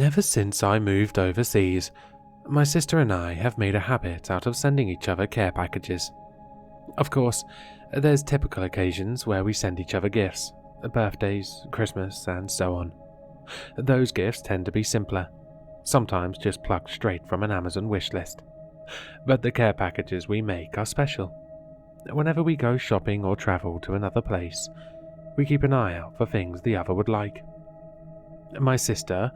Ever since I moved overseas, my sister and I have made a habit out of sending each other care packages. Of course, there's typical occasions where we send each other gifts, birthdays, Christmas, and so on. Those gifts tend to be simpler, sometimes just plucked straight from an Amazon wish list. But the care packages we make are special. Whenever we go shopping or travel to another place, we keep an eye out for things the other would like. My sister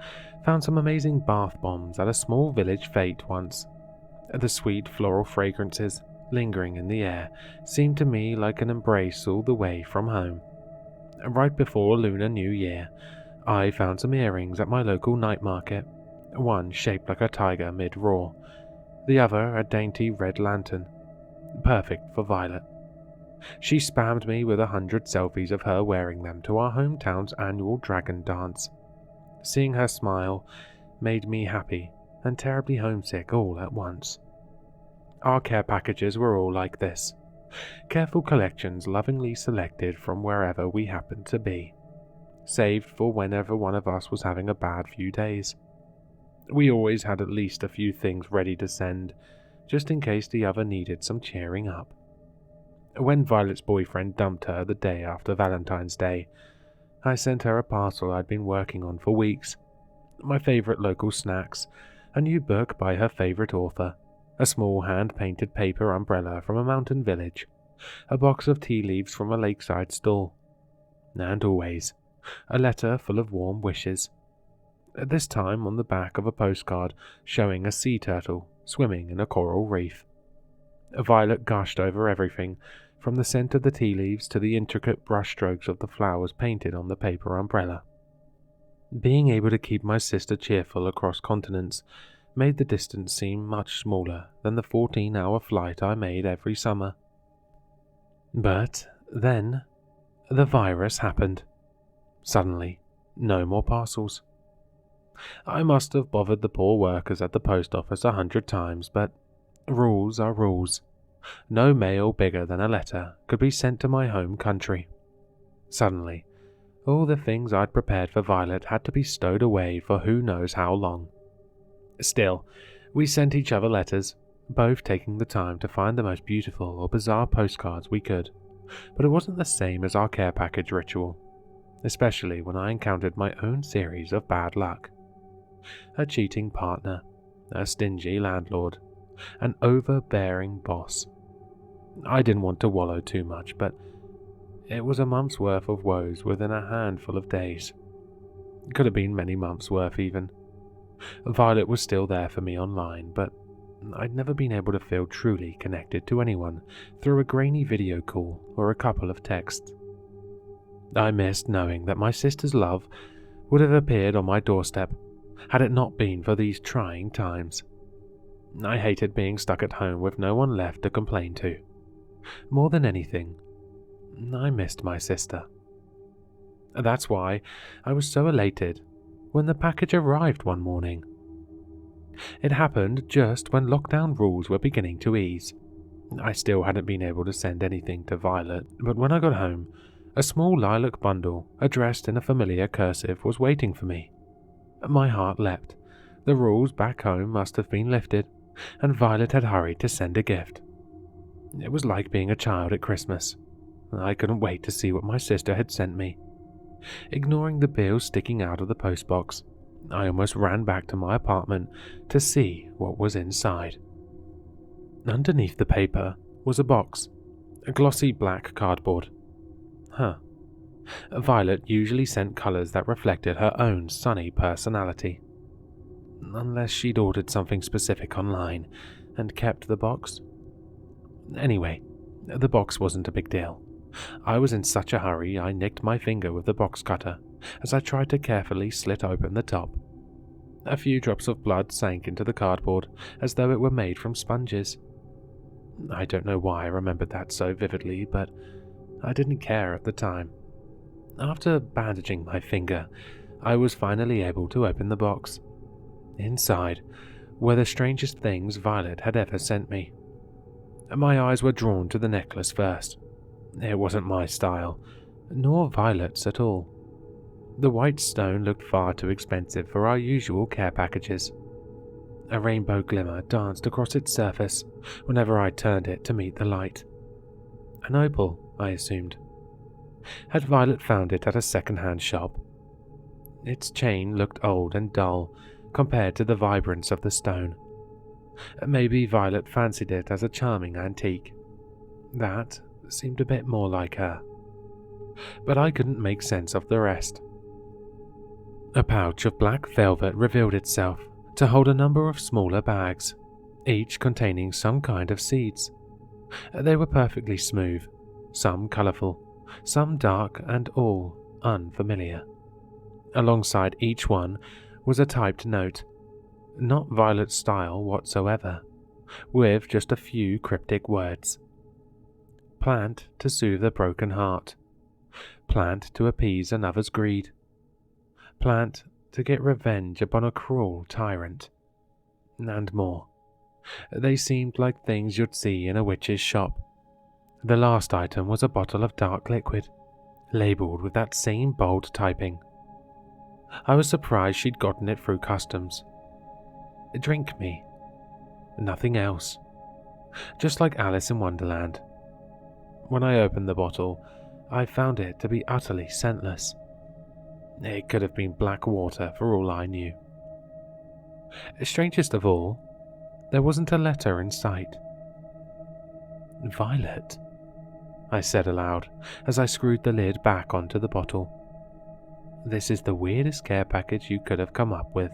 found some amazing bath bombs at a small village fete once. The sweet floral fragrances lingering in the air seemed to me like an embrace all the way from home. Right before Lunar New Year, I found some earrings at my local night market, one shaped like a tiger mid-roar, the other a dainty red lantern, perfect for Violet. She spammed me with 100 selfies of her wearing them to our hometown's annual dragon dance. Seeing her smile made me happy and terribly homesick all at once. Our care packages were all like this, careful collections lovingly selected from wherever we happened to be, saved for whenever one of us was having a bad few days. We always had at least a few things ready to send, just in case the other needed some cheering up. When Violet's boyfriend dumped her the day after Valentine's Day, I sent her a parcel I'd been working on for weeks. My favorite local snacks, a new book by her favorite author, a small hand-painted paper umbrella from a mountain village, a box of tea leaves from a lakeside stall, and always a letter full of warm wishes. This time on the back of a postcard showing a sea turtle swimming in a coral reef. Violet gushed over everything, from the scent of the tea leaves to the intricate brushstrokes of the flowers painted on the paper umbrella. Being able to keep my sister cheerful across continents made the distance seem much smaller than the 14-hour flight I made every summer. But then, the virus happened. Suddenly, no more parcels. I must have bothered the poor workers at the post office 100 times, but rules are rules. No mail bigger than a letter could be sent to my home country. Suddenly, all the things I'd prepared for Violet had to be stowed away for who knows how long. Still, we sent each other letters, both taking the time to find the most beautiful or bizarre postcards we could, but it wasn't the same as our care package ritual, especially when I encountered my own series of bad luck. A cheating partner, a stingy landlord, an overbearing boss. I didn't want to wallow too much, but it was a month's worth of woes within a handful of days. Could have been many months' worth even. Violet was still there for me online, but I'd never been able to feel truly connected to anyone through a grainy video call or a couple of texts. I missed knowing that my sister's love would have appeared on my doorstep had it not been for these trying times. I hated being stuck at home with no one left to complain to. More than anything, I missed my sister. That's why I was so elated when the package arrived one morning. It happened just when lockdown rules were beginning to ease. I still hadn't been able to send anything to Violet, but when I got home, a small lilac bundle addressed in a familiar cursive was waiting for me. My heart leapt. The rules back home must have been lifted, and Violet had hurried to send a gift. It was like being a child at Christmas. I couldn't wait to see what my sister had sent me. Ignoring the bill sticking out of the postbox, I almost ran back to my apartment to see what was inside. Underneath the paper was a box, a glossy black cardboard. Violet usually sent colors that reflected her own sunny personality. Unless she'd ordered something specific online and kept the box. Anyway, the box wasn't a big deal. I was in such a hurry I nicked my finger with the box cutter as I tried to carefully slit open the top. A few drops of blood sank into the cardboard as though it were made from sponges. I don't know why I remembered that so vividly, but I didn't care at the time. After bandaging my finger, I was finally able to open the box. Inside were the strangest things Violet had ever sent me. My eyes were drawn to the necklace first. It wasn't my style, nor Violet's at all. The white stone looked far too expensive for our usual care packages. A rainbow glimmer danced across its surface whenever I turned it to meet the light. An opal, I assumed. Had Violet found it at a second-hand shop? Its chain looked old and dull compared to the vibrance of the stone. Maybe Violet fancied it as a charming antique. That seemed a bit more like her. But I couldn't make sense of the rest. A pouch of black velvet revealed itself to hold a number of smaller bags, each containing some kind of seeds. They were perfectly smooth, some colourful, some dark, and all unfamiliar. Alongside each one was a typed note, not Violet's style whatsoever, with just a few cryptic words. Plant to soothe a broken heart. Plant to appease another's greed. Plant to get revenge upon a cruel tyrant. And more. They seemed like things you'd see in a witch's shop. The last item was a bottle of dark liquid, labelled with that same bold typing. I was surprised she'd gotten it through customs. Drink me. Nothing else. Just like Alice in Wonderland. When I opened the bottle, I found it to be utterly scentless. It could have been black water for all I knew. Strangest of all, there wasn't a letter in sight. Violet, I said aloud as I screwed the lid back onto the bottle. This is the weirdest care package you could have come up with.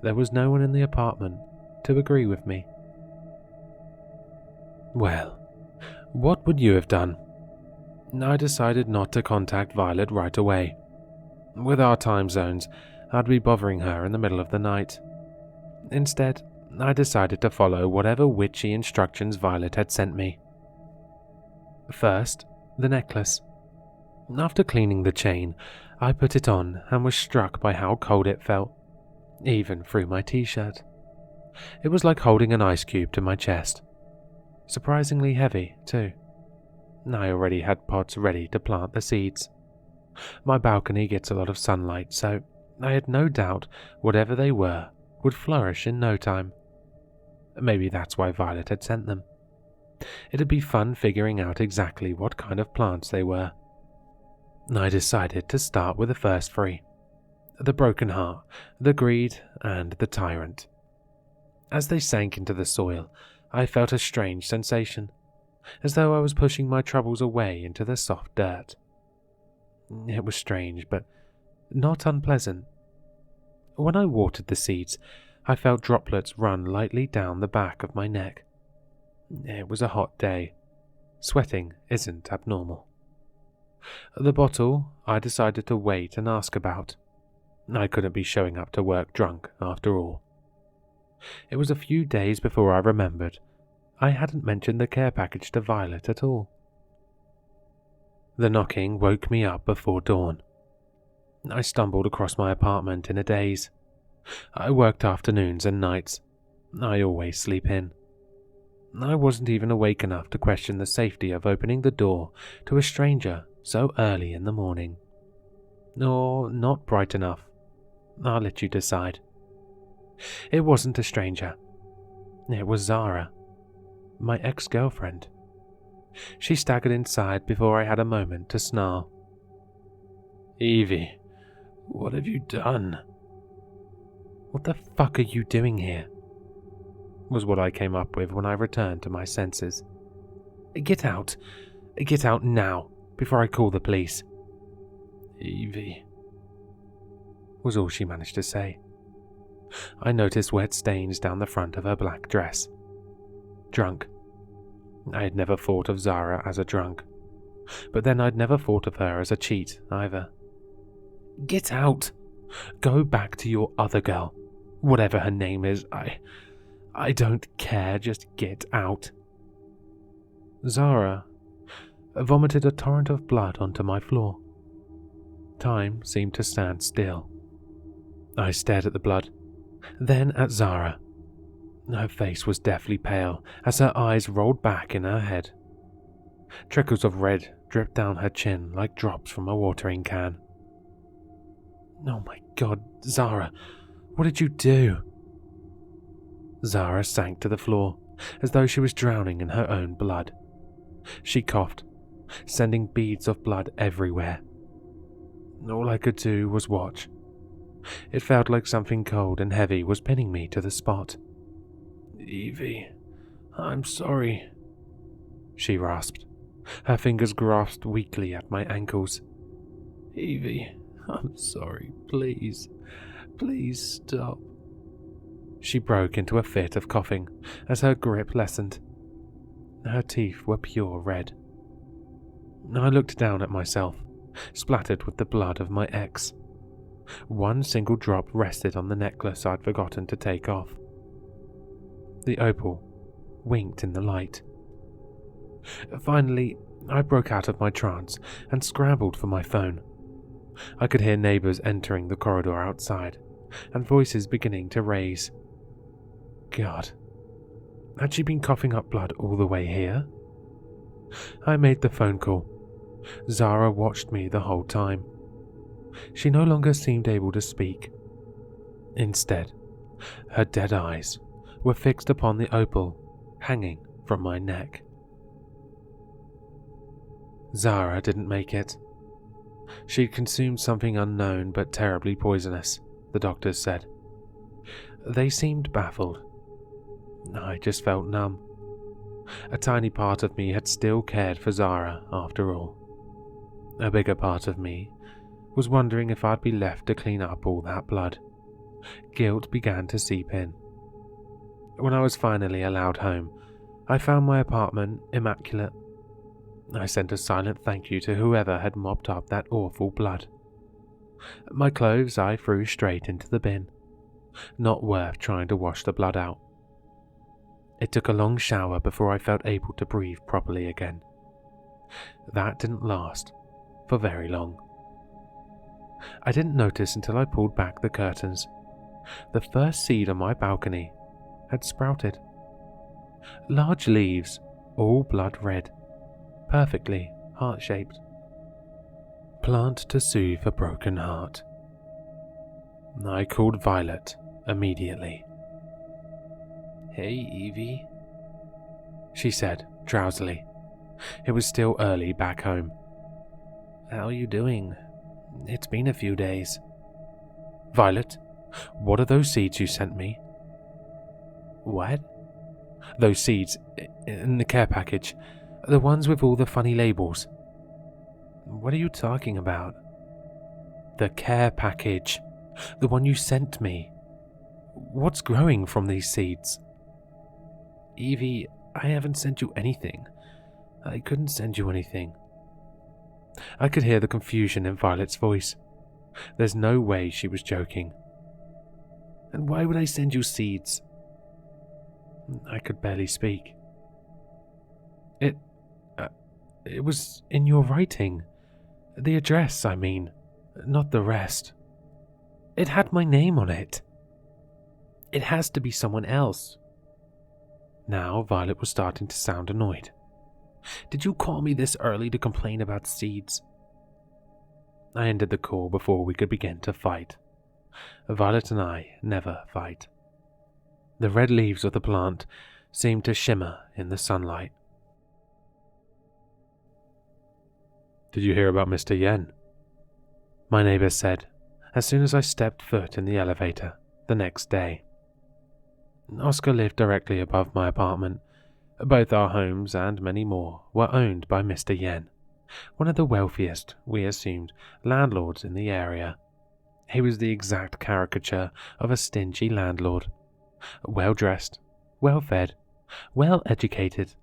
There was no one in the apartment to agree with me. Well, what would you have done? I decided not to contact Violet right away. With our time zones, I'd be bothering her in the middle of the night. Instead, I decided to follow whatever witchy instructions Violet had sent me. First, the necklace. After cleaning the chain, I put it on and was struck by how cold it felt, even through my t-shirt. It was like holding an ice cube to my chest. Surprisingly heavy, too. I already had pots ready to plant the seeds. My balcony gets a lot of sunlight, so I had no doubt whatever they were would flourish in no time. Maybe that's why Violet had sent them. It'd be fun figuring out exactly what kind of plants they were. I decided to start with the first three: the broken heart, the greed, and the tyrant. As they sank into the soil, I felt a strange sensation, as though I was pushing my troubles away into the soft dirt. It was strange, but not unpleasant. When I watered the seeds, I felt droplets run lightly down the back of my neck. It was a hot day. Sweating isn't abnormal. The bottle I decided to wait and ask about. I couldn't be showing up to work drunk, after all. It was a few days before I remembered I hadn't mentioned the care package to Violet at all. The knocking woke me up before dawn. I stumbled across my apartment in a daze. I worked afternoons and nights. I always sleep in. I wasn't even awake enough to question the safety of opening the door to a stranger so early in the morning. Or not bright enough. I'll let you decide. It wasn't a stranger. It was Zara, my ex-girlfriend. She staggered inside before I had a moment to snarl. "Evie, what have you done?" "What the fuck are you doing here?" was what I came up with when I returned to my senses. Get out now, before I call the police." "Evie," was all she managed to say. I noticed wet stains down the front of her black dress. Drunk. I had never thought of Zara as a drunk, but then I'd never thought of her as a cheat either. "Get out! Go back to your other girl, whatever her name is. I don't care, just get out." Zara vomited a torrent of blood onto my floor. Time seemed to stand still. I stared at the blood, then at Zara. Her face was deathly pale as her eyes rolled back in her head. Trickles of red dripped down her chin like drops from a watering can. Oh my God, Zara, what did you do? Zara sank to the floor, as though she was drowning in her own blood. She coughed, sending beads of blood everywhere. All I could do was watch. It felt like something cold and heavy was pinning me to the spot. Evie, I'm sorry, she rasped. Her fingers grasped weakly at my ankles. Evie, I'm sorry, please stop. She broke into a fit of coughing as her grip lessened. Her teeth were pure red. I looked down at myself, splattered with the blood of my ex. One single drop rested on the necklace I'd forgotten to take off. The opal winked in the light. Finally, I broke out of my trance and scrambled for my phone. I could hear neighbors entering the corridor outside, and voices beginning to raise. God, had she been coughing up blood all the way here? I made the phone call. Zara watched me the whole time. She no longer seemed able to speak. Instead, her dead eyes were fixed upon the opal hanging from my neck. Zara didn't make it. She'd consumed something unknown but terribly poisonous, the doctors said. They seemed baffled. I just felt numb. A tiny part of me had still cared for Zara after all. A bigger part of me was wondering if I'd be left to clean up all that blood. Guilt began to seep in. When I was finally allowed home, I found my apartment immaculate. I sent a silent thank you to whoever had mopped up that awful blood. My clothes I threw straight into the bin. Not worth trying to wash the blood out. It took a long shower before I felt able to breathe properly again. That didn't last for very long. I didn't notice until I pulled back the curtains. The first seed on my balcony had sprouted. Large leaves, all blood red, perfectly heart-shaped. Plant to soothe a broken heart. I called Violet immediately. Hey, Evie, she said drowsily. It was still early back home. How are you doing? It's been a few days. Violet, what are those seeds you sent me? What? Those seeds in the care package. The ones with all the funny labels. What are you talking about? The care package. The one you sent me. What's growing from these seeds? Evie, I haven't sent you anything. I couldn't send you anything. I could hear the confusion in Violet's voice. There's no way she was joking. And why would I send you seeds? I could barely speak. It was in your writing. The address, I mean, not the rest. It had my name on it. It has to be someone else. Now Violet was starting to sound annoyed. Did you call me this early to complain about seeds? I ended the call before we could begin to fight. Violet and I never fight. The red leaves of the plant seemed to shimmer in the sunlight. Did you hear about Mr. Yen? My neighbor said, as soon as I stepped foot in the elevator the next day. Oscar lived directly above my apartment. Both our homes and many more were owned by Mr. Yen, one of the wealthiest, we assumed, landlords in the area. He was the exact caricature of a stingy landlord. Well-dressed, well-fed, well-educated,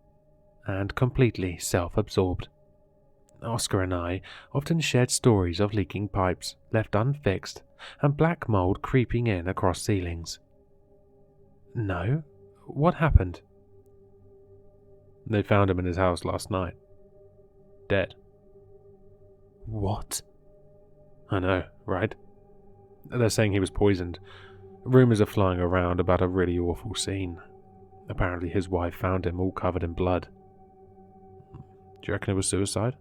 and completely self-absorbed. Oscar and I often shared stories of leaking pipes left unfixed and black mold creeping in across ceilings. No? What happened? They found him in his house last night. Dead. What? I know, right? They're saying he was poisoned. Rumors are flying around about a really awful scene. Apparently his wife found him all covered in blood. Do you reckon it was suicide?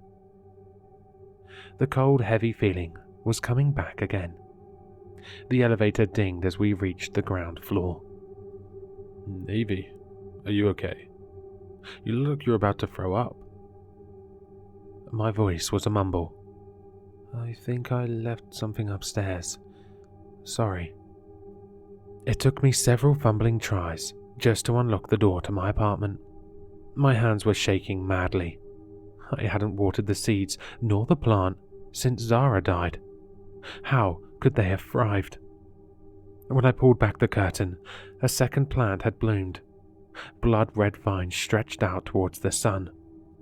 The cold, heavy feeling was coming back again. The elevator dinged as we reached the ground floor. Evie, are you okay? You look like you're about to throw up. My voice was a mumble. I think I left something upstairs. Sorry. It took me several fumbling tries just to unlock the door to my apartment. My hands were shaking madly. I hadn't watered the seeds nor the plant since Zara died. How could they have thrived? When I pulled back the curtain, a second plant had bloomed. Blood-red vines stretched out towards the sun.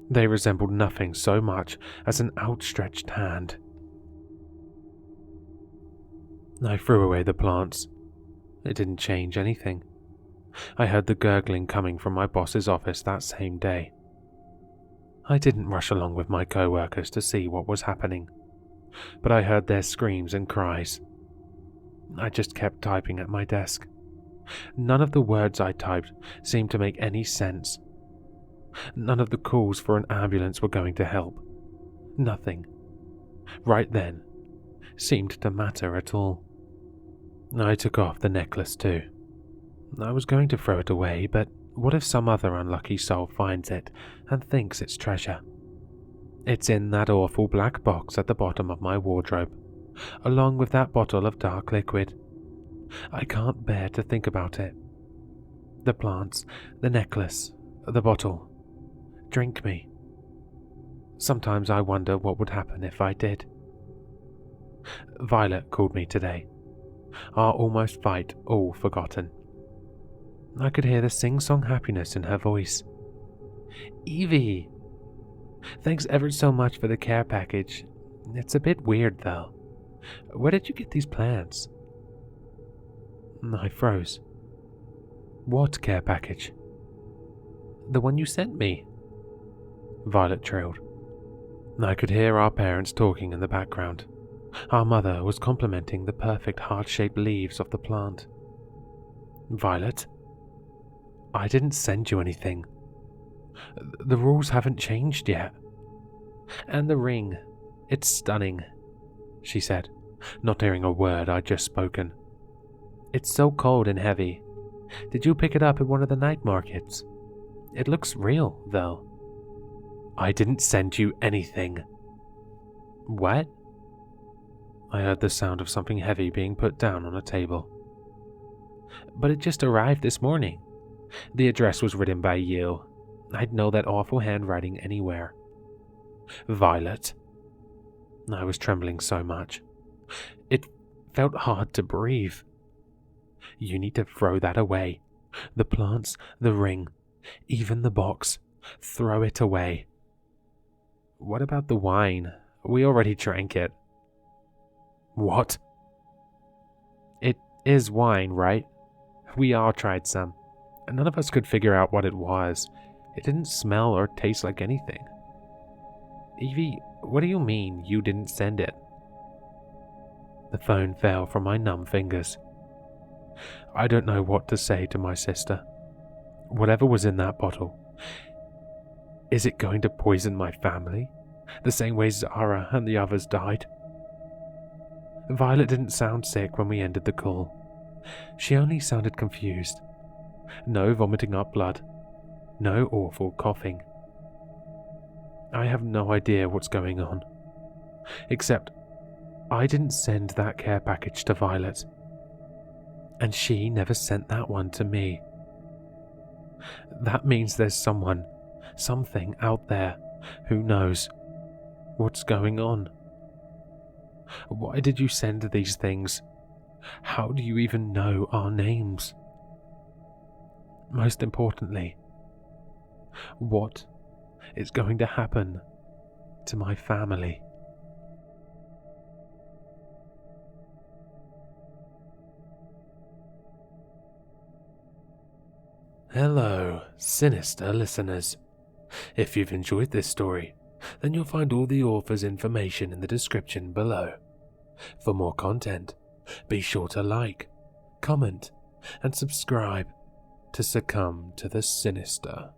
They resembled nothing so much as an outstretched hand. I threw away the plants. It didn't change anything. I heard the gurgling coming from my boss's office that same day. I didn't rush along with my co-workers to see what was happening, but I heard their screams and cries. I just kept typing at my desk. None of the words I typed seemed to make any sense. None of the calls for an ambulance were going to help. Nothing, right then, seemed to matter at all. I took off the necklace too. I was going to throw it away, but what if some other unlucky soul finds it and thinks it's treasure? It's in that awful black box at the bottom of my wardrobe, along with that bottle of dark liquid. I can't bear to think about it. The plants, the necklace, the bottle. Drink me. Sometimes I wonder what would happen if I did. Violet called me today. Our almost fight all forgotten. I could hear the sing-song happiness in her voice. Evie! Thanks ever so much for the care package. It's a bit weird though. Where did you get these plants? I froze. What care package? The one you sent me. Violet trilled. I could hear our parents talking in the background. Our mother was complimenting the perfect heart-shaped leaves of the plant. Violet? I didn't send you anything. The rules haven't changed yet. And the ring, it's stunning, she said, not hearing a word I'd just spoken. It's so cold and heavy. Did you pick it up at one of the night markets? It looks real, though. I didn't send you anything. What? I heard the sound of something heavy being put down on a table. But it just arrived this morning. The address was written by you. I'd know that awful handwriting anywhere. Violet. I was trembling so much. It felt hard to breathe. You need to throw that away. The plants, the ring, even the box. Throw it away. What about the wine? We already drank it. What? It is wine, right? We all tried some. None of us could figure out what it was. It didn't smell or taste like anything. Evie, what do you mean you didn't send it? The phone fell from my numb fingers. I don't know what to say to my sister. Whatever was in that bottle, is it going to poison my family? The same way Zara and the others died? Violet didn't sound sick when we ended the call. She only sounded confused. No vomiting up blood. No awful coughing. I have no idea what's going on. Except, I didn't send that care package to Violet. And she never sent that one to me. That means there's someone, something out there, who knows what's going on. Why did you send these things? How do you even know our names? Most importantly, what is going to happen to my family? Hello, sinister listeners. If you've enjoyed this story, then you'll find all the author's information in the description below. For more content, be sure to like, comment, and subscribe to succumb to the sinister.